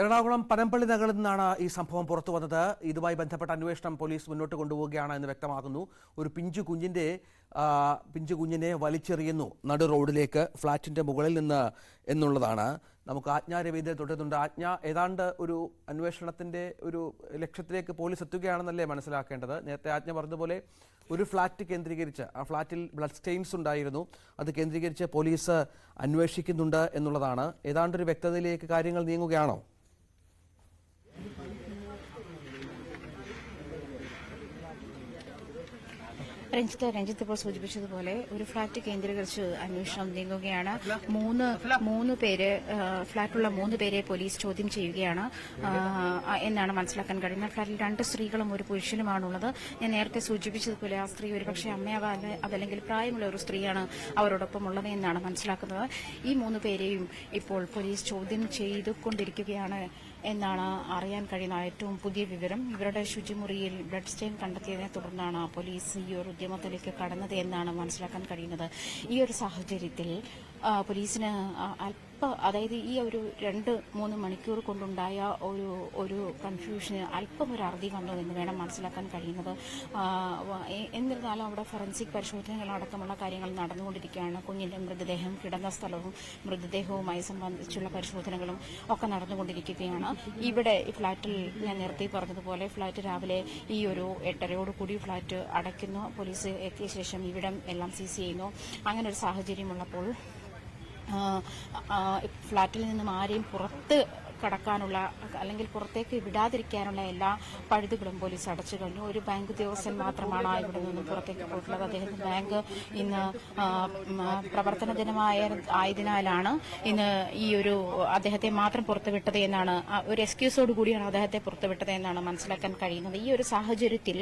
എറണാകുളം പനമ്പള്ളി നഗറിൽ നിന്നാണ് ഈ സംഭവം പുറത്തു വന്നത്. ഇതുമായി ബന്ധപ്പെട്ട അന്വേഷണം പോലീസ് മുന്നോട്ട് കൊണ്ടുപോവുകയാണ് എന്ന് വ്യക്തമാകുന്നു. ഒരു പിഞ്ചു കുഞ്ഞിനെ വലിച്ചെറിയുന്നു നടു റോഡിലേക്ക് ഫ്ളാറ്റിന്റെ മുകളിൽ നിന്ന് എന്നുള്ളതാണ്. നമുക്ക് ആജ്ഞ രവീന്ദ്രൻ തുടരുന്നുണ്ട്. ആജ്ഞ, ഏതാണ്ട് ഒരു അന്വേഷണത്തിന്റെ ഒരു ലക്ഷ്യത്തിലേക്ക് പോലീസ് എത്തുകയാണെന്നല്ലേ മനസ്സിലാക്കേണ്ടത്? നേരത്തെ ആജ്ഞ പറഞ്ഞതുപോലെ ഒരു ഫ്ളാറ്റ് കേന്ദ്രീകരിച്ച്, ആ ഫ്ളാറ്റിൽ ബ്ലഡ് സ്റ്റെയിൻസ് ഉണ്ടായിരുന്നു, അത് കേന്ദ്രീകരിച്ച് പോലീസ് അന്വേഷിക്കുന്നുണ്ട് എന്നുള്ളതാണ്. ഏതാണ്ടൊരു വ്യക്തതയിലേക്ക് കാര്യങ്ങൾ നീങ്ങുകയാണോ? രഞ്ജിത്ത് ഇപ്പോൾ സൂചിപ്പിച്ചതുപോലെ ഒരു ഫ്ളാറ്റ് കേന്ദ്രീകരിച്ച് അന്വേഷണം നീങ്ങുകയാണ്. മൂന്ന് പേര് ഫ്ളാറ്റിലുള്ള 3 പേരെ പോലീസ് ചോദ്യം ചെയ്യുകയാണ് എന്നാണ് മനസ്സിലാക്കാൻ കഴിയുന്നത്. ഫ്ളാറ്റിൽ 2 സ്ത്രീകളും ഒരു പുരുഷനുമാണുള്ളത്. ഞാൻ നേരത്തെ സൂചിപ്പിച്ചതുപോലെ ആ സ്ത്രീ ഒരുപക്ഷെ അമ്മയാകാൻ അതല്ലെങ്കിൽ പ്രായമുള്ള ഒരു സ്ത്രീയാണ് അവരോടൊപ്പം ഉള്ളത് എന്നാണ് മനസ്സിലാക്കുന്നത്. ഈ 3 പേരെയും ഇപ്പോൾ പോലീസ് ചോദ്യം ചെയ്തുകൊണ്ടിരിക്കുകയാണ് എന്നാണ് അറിയാൻ കഴിയുന്ന ഏറ്റവും പുതിയ വിവരം. ഇവരുടെ ശുചിമുറിയിൽ ബ്ലഡ് സ്റ്റെയിൻ കണ്ടെത്തിയതിനെ തുടർന്നാണ് പോലീസ് ഈ ഒരു ഉദ്യമത്തിലേക്ക് കടന്നത് എന്നാണ് മനസ്സിലാക്കാൻ കഴിയുന്നത്. ഈ ഒരു സാഹചര്യത്തിൽ പോലീസിന് അതായത് ഈ ഒരു 2-3 മണിക്കൂർ കൊണ്ടുണ്ടായ ഒരു കൺഫ്യൂഷന് അല്പം ഒരു അറുതി വന്നു എന്ന് വേണം മനസ്സിലാക്കാൻ കഴിയുന്നത്. എന്നിരുന്നാലും അവിടെ ഫോറൻസിക് പരിശോധനകളടക്കമുള്ള കാര്യങ്ങൾ നടന്നുകൊണ്ടിരിക്കുകയാണ്. കുഞ്ഞിന്റെ മൃതദേഹം കിടന്ന സ്ഥലവും മൃതദേഹവുമായി സംബന്ധിച്ചുള്ള പരിശോധനകളും ഒക്കെ നടന്നുകൊണ്ടിരിക്കുകയാണ്. ഇവിടെ ഈ ഫ്ളാറ്റിൽ ഞാൻ നേരത്തെ പറഞ്ഞതുപോലെ ഫ്ളാറ്റ് രാവിലെ ഈ ഒരു 8:30 ഫ്ളാറ്റ് അടയ്ക്കുന്നു. പോലീസ് എത്തിയ ശേഷം ഇവിടം എല്ലാം സീസ് ചെയ്യുന്നു. അങ്ങനെ ഒരു സാഹചര്യമുള്ളപ്പോൾ ഫ്ളാറ്റിൽ നിന്നും ആരെയും പുറത്ത് കടക്കാനുള്ള അല്ലെങ്കിൽ പുറത്തേക്ക് വിടാതിരിക്കാനുള്ള എല്ലാ പഴുതുകളും പോലീസ് അടച്ചു കഴിഞ്ഞു. ഒരു ബാങ്ക് ഉദ്യോഗസ്ഥൻ മാത്രമാണ് ഇവിടെ നിന്നും പുറത്തേക്ക് പോയിട്ടുള്ളത്. അദ്ദേഹത്തിന് ബാങ്ക് ഇന്ന് പ്രവർത്തന ദിനമായതിനാലാണ് ഇന്ന് ഈ ഒരു അദ്ദേഹത്തെ മാത്രം പുറത്തുവിട്ടത് എന്നാണ്, ഒരു എക്സ്ക്യൂസോട് കൂടിയാണ് അദ്ദേഹത്തെ പുറത്തുവിട്ടത് എന്നാണ് മനസ്സിലാക്കാൻ കഴിയുന്നത്. ഈ ഒരു സാഹചര്യത്തിൽ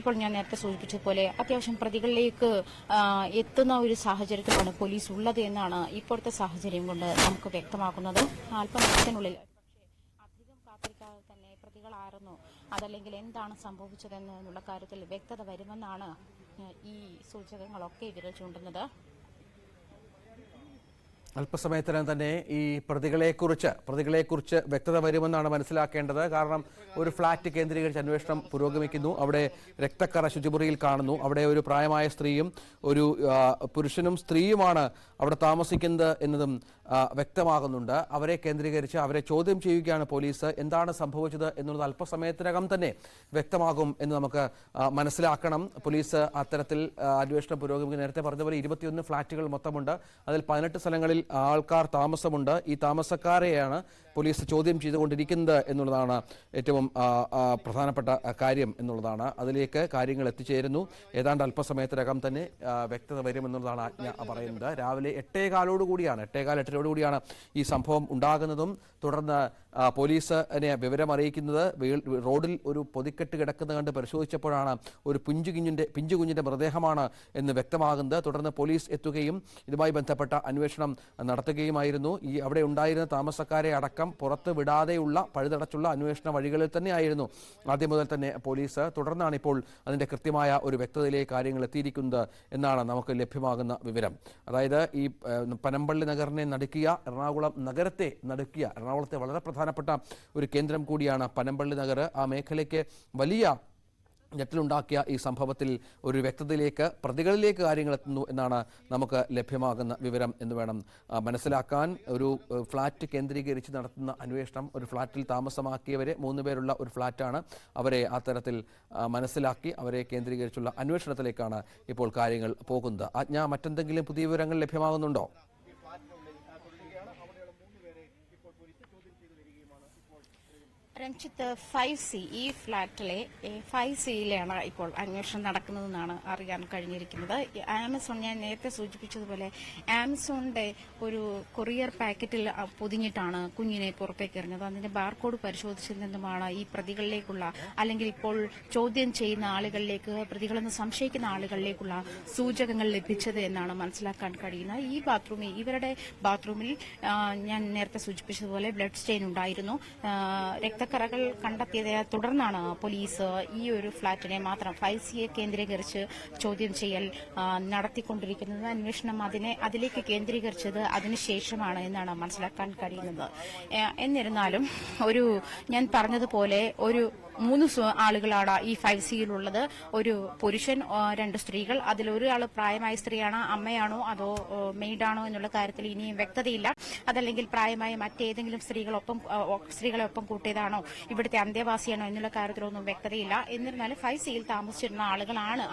ഇപ്പോൾ ഞാൻ നേരത്തെ സൂചിപ്പിച്ചതുപോലെ അത്യാവശ്യം പ്രതികളിലേക്ക് എത്തുന്ന ഒരു സാഹചര്യത്തിലാണ് പോലീസ് ഉള്ളത് എന്നാണ് ഇപ്പോഴത്തെ സാഹചര്യം കൊണ്ട് നമുക്ക് വ്യക്തമാക്കുന്നത്. അല്പനേരത്തിനുള്ളിൽ പക്ഷേ അധികം കാത്തിരിക്കാതെ തന്നെ പ്രതികളായിരുന്നു അതല്ലെങ്കിൽ എന്താണ് സംഭവിച്ചതെന്നുള്ള കാര്യത്തിൽ വ്യക്തത വരുമെന്നാണ് ഈ സൂചകങ്ങളൊക്കെ വിരൽ ചൂണ്ടുന്നത്. അല്പസമയത്തിനും തന്നെ ഈ പ്രതികളെക്കുറിച്ച് വ്യക്തത വരുമെന്നാണ് മനസ്സിലാക്കേണ്ടത്. കാരണം ഒരു ഫ്ളാറ്റ് കേന്ദ്രീകരിച്ച് അന്വേഷണം പുരോഗമിക്കുന്നു. അവിടെ രക്തക്കറ ശുചിമുറിയിൽ കാണുന്നു. അവിടെ ഒരു പ്രായമായ സ്ത്രീയും ഒരു പുരുഷനും സ്ത്രീയുമാണ് അവിടെ താമസിക്കുന്നത് എന്നതും വ്യക്തമാകുന്നുണ്ട്. അവരെ കേന്ദ്രീകരിച്ച് അവരെ ചോദ്യം ചെയ്യുകയാണ് പോലീസ്. എന്താണ് സംഭവിച്ചത് എന്നുള്ളത് അല്പസമയത്തിനകം തന്നെ വ്യക്തമാകും എന്ന് നമുക്ക് മനസ്സിലാക്കണം. പോലീസ് അത്തരത്തിൽ അന്വേഷണം പുരോഗമിക്കുന്നു. നേരത്തെ പറഞ്ഞതുപോലെ 21 ഫ്ളാറ്റുകൾ മൊത്തമുണ്ട്. അതിൽ 18 സ്ഥലങ്ങളിൽ ആൾക്കാർ താമസമുണ്ട്. ഈ താമസക്കാരെയാണ് പോലീസ് ചോദ്യം ചെയ്തുകൊണ്ടിരിക്കുന്നത് എന്നുള്ളതാണ് ഏറ്റവും പ്രധാനപ്പെട്ട കാര്യം എന്നുള്ളതാണ്. അതിലേക്ക് കാര്യങ്ങൾ എത്തിച്ചേരുന്നു. ഏതാണ്ട് അല്പസമയത്തിനകം തന്നെ വ്യക്തത വരുമെന്നുള്ളതാണ് ആജ്ഞ പറയുന്നത്. രാവിലെ 8:15 ഈ സംഭവം ഉണ്ടാകുന്നതും തുടർന്ന് പോലീസിനെ വിവരമറിയിക്കുന്നത്. റോഡിൽ ഒരു പൊതിക്കെട്ട് കിടക്കുന്നത് കണ്ട് പരിശോധിച്ചപ്പോഴാണ് ഒരു പിഞ്ചുകുഞ്ഞിന്റെ മൃതദേഹമാണ് എന്ന് വ്യക്തമാകുന്നത്. തുടർന്ന് പോലീസ് എത്തുകയും ഇതുമായി ബന്ധപ്പെട്ട അന്വേഷണം നടത്തുകയുമായിരുന്നു. ഈ അവിടെ ഉണ്ടായിരുന്ന താമസക്കാരെ അടക്കം പുറത്ത് വിടാതെയുള്ള പഴുതടച്ചുള്ള അന്വേഷണ വഴികളിൽ തന്നെയായിരുന്നു ആദ്യം മുതൽ തന്നെ പോലീസ്. തുടർന്നാണ് ഇപ്പോൾ അതിന്റെ കൃത്യമായ ഒരു വ്യക്തതയിലേക്ക് കാര്യങ്ങൾ എത്തിയിരിക്കുന്നത് എന്നാണ് നമുക്ക് ലഭ്യമാകുന്ന വിവരം. അതായത് ഈ പനമ്പള്ളി നഗറിനെ നടുക്കിയ, എറണാകുളം നഗരത്തെ നടുക്കിയ, എറണാകുളത്തെ വളരെ പ്രധാനപ്പെട്ട ഒരു കേന്ദ്രം കൂടിയാണ് പനമ്പള്ളി നഗർ. ആ മേഖലയ്ക്ക് വലിയ ഞെട്ടലുണ്ടാക്കിയ ഈ സംഭവത്തിൽ ഒരു വ്യക്തതയിലേക്ക്, പ്രതികളിലേക്ക് കാര്യങ്ങൾ എത്തുന്നു എന്നാണ് നമുക്ക് ലഭ്യമാകുന്ന വിവരം എന്ന് വേണം മനസ്സിലാക്കാൻ. ഒരു ഫ്ളാറ്റ് കേന്ദ്രീകരിച്ച് നടത്തുന്ന അന്വേഷണം, ഒരു ഫ്ളാറ്റിൽ താമസമാക്കിയവരെ 3 പേരുള്ള ഒരു ഫ്ളാറ്റാണ്. അവരെ ആ തരത്തിൽ മനസ്സിലാക്കി അവരെ കേന്ദ്രീകരിച്ചുള്ള അന്വേഷണത്തിലേക്കാണ് ഇപ്പോൾ കാര്യങ്ങൾ പോകുന്നത്. ആജ്ഞ, മറ്റെന്തെങ്കിലും പുതിയ വിവരങ്ങൾ ലഭ്യമാകുന്നുണ്ടോ? രഞ്ജിത്ത്, 5C ഈ ഫ്ളാറ്റിലെ 5Cയിലാണ് ഇപ്പോൾ അന്വേഷണം നടക്കുന്നതെന്നാണ് അറിയാൻ കഴിഞ്ഞിരിക്കുന്നത്. ആമസോൺ, ഞാൻ നേരത്തെ സൂചിപ്പിച്ചതുപോലെ ആമസോണിന്റെ ഒരു കൊറിയർ പാക്കറ്റിൽ പൊതിഞ്ഞിട്ടാണ് കുഞ്ഞിനെ പുറത്തേക്ക് എറിഞ്ഞത്. അതിന്റെ ബാർകോഡ് പരിശോധിച്ചതിൽ നിന്നുമാണ് ഈ പ്രതികളിലേക്കുള്ള അല്ലെങ്കിൽ ഇപ്പോൾ ചോദ്യം ചെയ്യുന്ന ആളുകളിലേക്ക്, പ്രതികളെന്ന് സംശയിക്കുന്ന ആളുകളിലേക്കുള്ള സൂചകങ്ങൾ ലഭിച്ചത് എന്നാണ് മനസ്സിലാക്കാൻ കഴിയുന്നത്. ഇവരുടെ ബാത്റൂമിൽ ഞാൻ നേരത്തെ സൂചിപ്പിച്ചതുപോലെ ബ്ലഡ് സ്റ്റെയിൻ ഉണ്ടായിരുന്നു. രക്തക്കറകൾ കണ്ടെത്തിയതിനെ തുടർന്നാണ് പോലീസ് ഈ ഒരു ഫ്ളാറ്റിനെ മാത്രം 5C കേന്ദ്രീകരിച്ച് ചോദ്യം ചെയ്യൽ നടത്തിക്കൊണ്ടിരിക്കുന്നത്. അന്വേഷണം അതിലേക്ക് കേന്ദ്രീകരിച്ചത് അതിനുശേഷമാണ് എന്നാണ് മനസ്സിലാക്കാൻ കഴിയുന്നത്. എന്നിരുന്നാലും ഞാൻ പറഞ്ഞതുപോലെ ഒരു 3 ആളുകളാണ് ഈ 5Cയിലുള്ളത്. ഒരു പുരുഷൻ, 2 സ്ത്രീകൾ. അതിലൊരാൾ പ്രായമായ സ്ത്രീയാണ്. അമ്മയാണോ അതോ മെയ്ഡാണോ എന്നുള്ള കാര്യത്തിൽ ഇനിയും വ്യക്തതയില്ല. അതല്ലെങ്കിൽ പ്രായമായ മറ്റേതെങ്കിലും സ്ത്രീകളെ ഒപ്പം കൂട്ടിയതാണോ, ഇവിടുത്തെ അന്തേവാസിയാണോ എന്നുള്ള കാര്യത്തിലൊന്നും വ്യക്തതയില്ല. എന്നിരുന്നാലും 5Cയിൽ താമസിച്ചിരുന്ന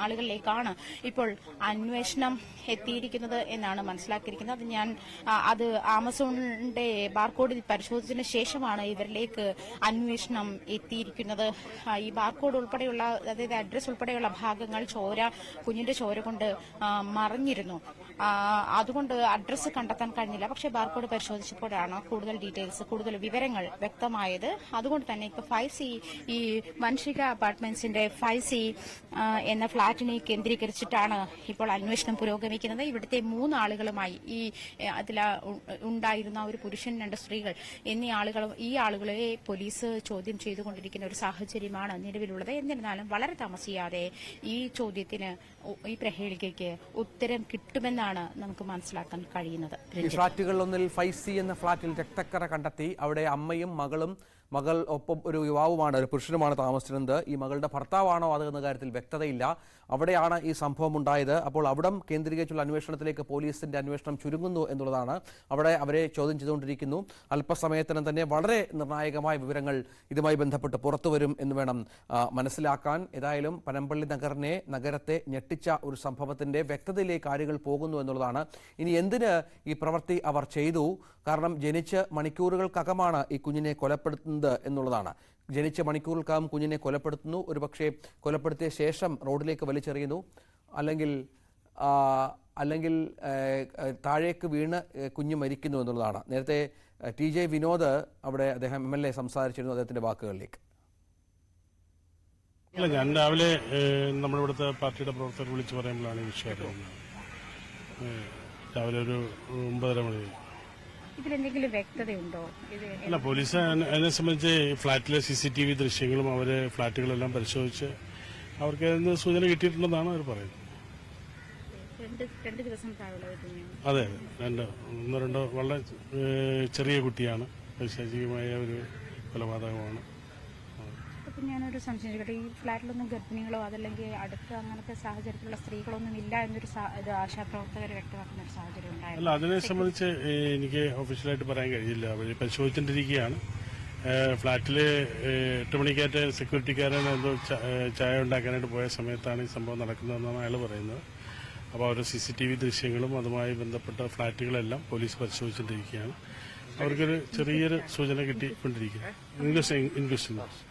ആളുകളിലേക്കാണ് ഇപ്പോൾ അന്വേഷണം എത്തിയിരിക്കുന്നത് എന്നാണ് മനസ്സിലാക്കിയിരിക്കുന്നത്. അത് ആമസോണിന്റെ ബാർകോഡ് പരിശോധിച്ചതിന് ശേഷമാണ് ഇവരിലേക്ക് അന്വേഷണം എത്തിയിരിക്കുന്നത്. ഈ ബാർകോഡ് ഉൾപ്പെടെയുള്ള, അതായത് അഡ്രസ് ഉൾപ്പെടെയുള്ള ഭാഗങ്ങൾ കുഞ്ഞിന്റെ ചോര കൊണ്ട് മറിഞ്ഞിരുന്നു. അതുകൊണ്ട് അഡ്രസ് കണ്ടെത്താൻ കഴിഞ്ഞില്ല. പക്ഷേ ബാർകോഡ് പരിശോധിച്ചപ്പോഴാണ് കൂടുതൽ വിവരങ്ങൾ വ്യക്തമായത്. അതുകൊണ്ട് തന്നെ ഇപ്പൊ 5C, ഈ വൻഷിക അപ്പാർട്ട്മെന്റ്സിന്റെ 5C എന്ന ഫ്ളാറ്റിനെ കേന്ദ്രീകരിച്ചിട്ടാണ് ഇപ്പോൾ അന്വേഷണം പുരോഗമിക്കുന്നത്. ഇവിടുത്തെ 3 ആളുകളുമായി അതിൽ ഉണ്ടായിരുന്ന ഒരു പുരുഷൻ, 2 സ്ത്രീകൾ എന്നീ ആളുകളെ പോലീസ് ചോദ്യം ചെയ്തുകൊണ്ടിരിക്കുന്ന ഒരു സാഹചര്യമാണ് നിലവിലുള്ളത്. എന്നിരുന്നാലും വളരെ താമസിയാതെ ഈ പ്രഹേളികയ്ക്ക് ഉത്തരം കിട്ടുമെന്നാണ് നമുക്ക് മനസ്സിലാക്കാൻ കഴിയുന്നത്. ഈ ഫ്ളാറ്റുകളിലൊന്നിൽ 5C എന്ന ഫ്ളാറ്റിൽ രക്തക്കറ കണ്ടെത്തി. അവിടെ അമ്മയും മകൾ ഒപ്പം ഒരു യുവാവുമാണ്, ഒരു പുരുഷനുമാണ് താമസിച്ചിരുന്നത്. ഈ മകളുടെ ഭർത്താവാണോ അത് എന്ന കാര്യത്തിൽ വ്യക്തതയില്ല. അവിടെയാണ് ഈ സംഭവം ഉണ്ടായത്. അപ്പോൾ അവിടം കേന്ദ്രീകരിച്ചുള്ള അന്വേഷണത്തിലേക്ക് പോലീസിന്റെ അന്വേഷണം ചുരുങ്ങുന്നു എന്നുള്ളതാണ്. അവിടെ അവരെ ചോദ്യം ചെയ്തുകൊണ്ടിരിക്കുന്നു. അല്പസമയത്തിനും തന്നെ വളരെ നിർണായകമായ വിവരങ്ങൾ ഇതുമായി ബന്ധപ്പെട്ട് പുറത്തുവരും എന്ന് വേണം മനസ്സിലാക്കാൻ. ഏതായാലും പനമ്പള്ളി നഗരത്തെ ഞെട്ടിച്ച ഒരു സംഭവത്തിന്റെ വ്യക്തതയിലേക്ക് കാര്യങ്ങൾ പോകുന്നു എന്നുള്ളതാണ്. ഇനി എന്തിന് ഈ പ്രവൃത്തി അവർ ചെയ്തു? കാരണം ജനിച്ച് മണിക്കൂറുകൾക്കകമാണ് ഈ കുഞ്ഞിനെ കൊലപ്പെടുത്തുന്നത് എന്നുള്ളതാണ്. ജനിച്ച മണിക്കൂറുകൾക്കകം കുഞ്ഞിനെ കൊലപ്പെടുത്തുന്നു. ഒരുപക്ഷെ കൊലപ്പെടുത്തിയ ശേഷം റോഡിലേക്ക് വലിച്ചെറിയുന്നു, അല്ലെങ്കിൽ താഴേക്ക് വീണ് കുഞ്ഞ് മരിക്കുന്നു എന്നുള്ളതാണ്. നേരത്തെ TJ വിനോദ് അദ്ദേഹം MLA സംസാരിച്ചിരുന്നു. അദ്ദേഹത്തിന്റെ വാക്കുകളിലേക്ക്. അല്ല, ഞാൻ രാവിലെ നമ്മളിവിടുത്തെ പാർട്ടിയുടെ പ്രവർത്തകർ വിളിച്ചു പറയുമ്പോഴാണ് ഈ വിഷയം അറിയുന്നത്. രാവിലെ ഒരു 9:30 മണി. ഇതിലെന്തെങ്കിലും വ്യക്തതയുണ്ടോ? അല്ല, പോലീസ് അതിനെ സംബന്ധിച്ച് ഫ്ളാറ്റിലെ CCTV ദൃശ്യങ്ങളും അവര് ഫ്ളാറ്റുകളെല്ലാം പരിശോധിച്ച് അവർക്ക് സൂചന കിട്ടിയിട്ടുണ്ടെന്നാണ് അവർ പറയുന്നത്. 2 ദിവസം അതെ, 1-2 വളരെ ചെറിയ കുട്ടിയാണ്. പൈശാചികമായ ഒരു കൊലപാതകമാണ്. ഞാനൊരു സംശയം ചോദിക്കട്ടെ, ഈ ഫ്ളാറ്റിലൊന്നും ഗർഭിണികളോ അതല്ലെങ്കിൽ അടുത്ത് അങ്ങനത്തെ സാഹചര്യത്തിലുള്ള സ്ത്രീകളൊന്നും ഇല്ല എന്നൊരു ആശാപ്രവർത്തകർ വ്യക്തമാക്കുന്ന ഒരു സാഹചര്യം ഉണ്ടായിരുന്നു? അല്ല, അതിനെ സംബന്ധിച്ച് എനിക്ക് ഒഫീഷ്യലായിട്ട് പറയാൻ കഴിയില്ല. അവർ പരിശോധിച്ചുകൊണ്ടിരിക്കുകയാണ്. ഫ്ളാറ്റില് 8 മണിക്കായിട്ട് സെക്യൂരിറ്റിക്കാരൻ എന്തോ ചായ ഉണ്ടാക്കാനായിട്ട് പോയ സമയത്താണ് ഈ സംഭവം നടക്കുന്നതെന്നാണ് അയാൾ പറയുന്നത്. അപ്പോൾ അവർ CCTV ദൃശ്യങ്ങളും അതുമായി ബന്ധപ്പെട്ട ഫ്ളാറ്റുകളെല്ലാം പോലീസ് പരിശോധിച്ചുകൊണ്ടിരിക്കുകയാണ്. അവർക്കൊരു ചെറിയൊരു സൂചന കിട്ടിക്കൊണ്ടിരിക്കുക. ഇൻക്വസ്റ്റ്